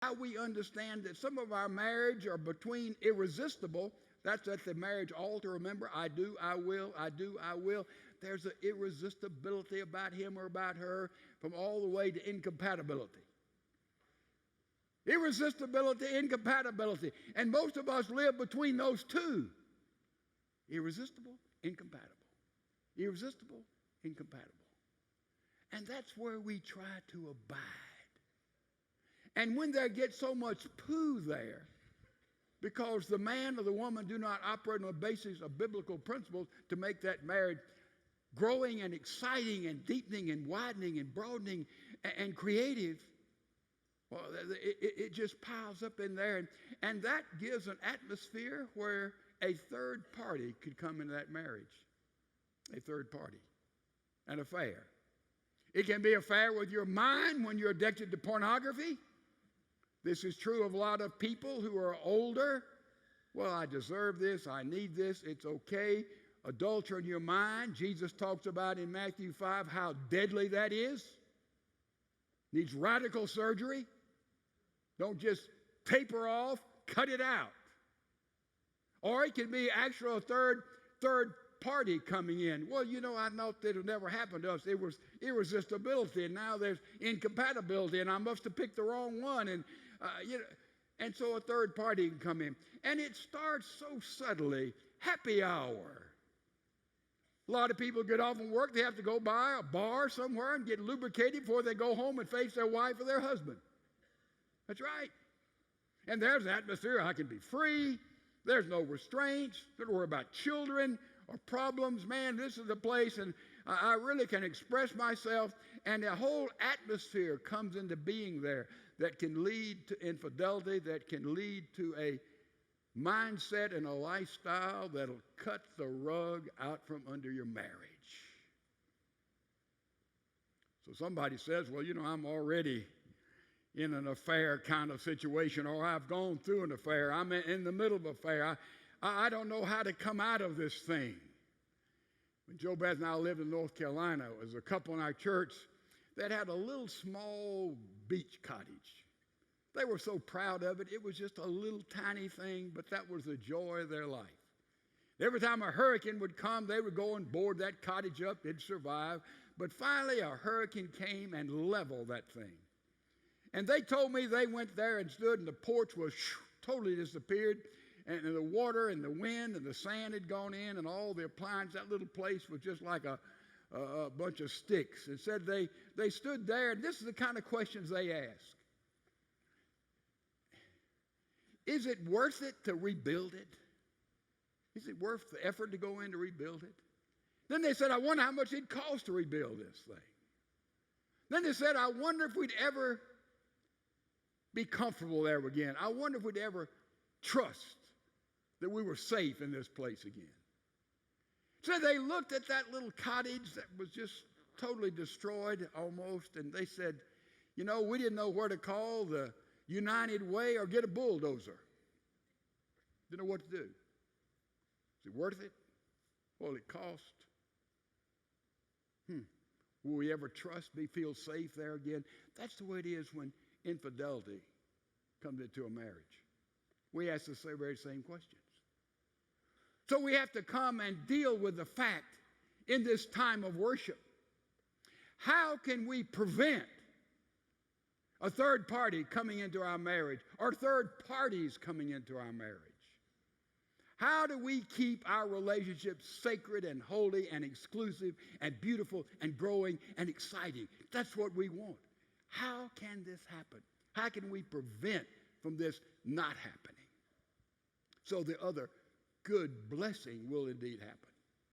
how we understand that some of our marriage are between irresistible. That's at the marriage altar. Remember, I do, I will, I do, I will. There's an irresistibility about him or about her, from all the way to incompatibility. Irresistibility, incompatibility. And most of us live between those two. Irresistible, incompatible. Irresistible, incompatible. And that's where we try to abide. And when there gets so much poo there, because the man or the woman do not operate on the basis of biblical principles to make that marriage growing and exciting and deepening and widening and broadening and creative, well, it just piles up in there. And that gives an atmosphere where a third party could come into that marriage. A third party. An affair. It can be an affair with your mind when you're addicted to pornography. This is true of a lot of people who are older. Well, I deserve this. I need this. It's okay. Adultery in your mind. Jesus talks about in Matthew 5 how deadly that is. Needs radical surgery. Don't just taper off. Cut it out. Or it can be actually a third party coming in. Well, you know, I thought that it would never happen to us. It was irresistibility, and now there's incompatibility, and I must have picked the wrong one. And and so a third party can come in. And it starts so subtly. Happy hour. A lot of people get off from work. They have to go by a bar somewhere and get lubricated before they go home and face their wife or their husband. That's right. And there's an atmosphere. I can be free. There's no restraints. Don't worry about children or problems. Man, this is the place, and I really can express myself. And the whole atmosphere comes into being there that can lead to infidelity, that can lead to a mindset and a lifestyle that'll cut the rug out from under your marriage. So somebody says, well, you know, I'm already in an affair kind of situation, or I've gone through an affair. I'm in the middle of an affair. I don't know how to come out of this thing. When Joe Beth and I lived in North Carolina, there was a couple in our church that had a little small beach cottage. They were so proud of it. It was just a little tiny thing, but that was the joy of their life. Every time a hurricane would come, they would go and board that cottage up. It'd survive. But finally, a hurricane came and leveled that thing. And they told me they went there and stood, and the porch was totally disappeared. And the water and the wind and the sand had gone in, and all the appliances. That little place was just like a bunch of sticks. And said they stood there, and this is the kind of questions they ask. Is it worth it to rebuild it? Is it worth the effort to go in to rebuild it? Then they said, I wonder how much it'd cost to rebuild this thing. Then they said, I wonder if we'd ever be comfortable there again. I wonder if we'd ever trust that we were safe in this place again. So they looked at that little cottage that was just totally destroyed almost, and they said, you know, we didn't know where to call the United Way or get a bulldozer. Didn't know what to do. Is it worth it? What will it cost? Will we ever trust, feel safe there again? That's the way it is when infidelity comes into a marriage. We ask the very same questions. So we have to come and deal with the fact in this time of worship. How can we prevent a third party coming into our marriage or third parties coming into our marriage? How do we keep our relationships sacred and holy and exclusive and beautiful and growing and exciting? That's what we want. How can this happen? How can we prevent from this not happening? So the other good blessing will indeed happen.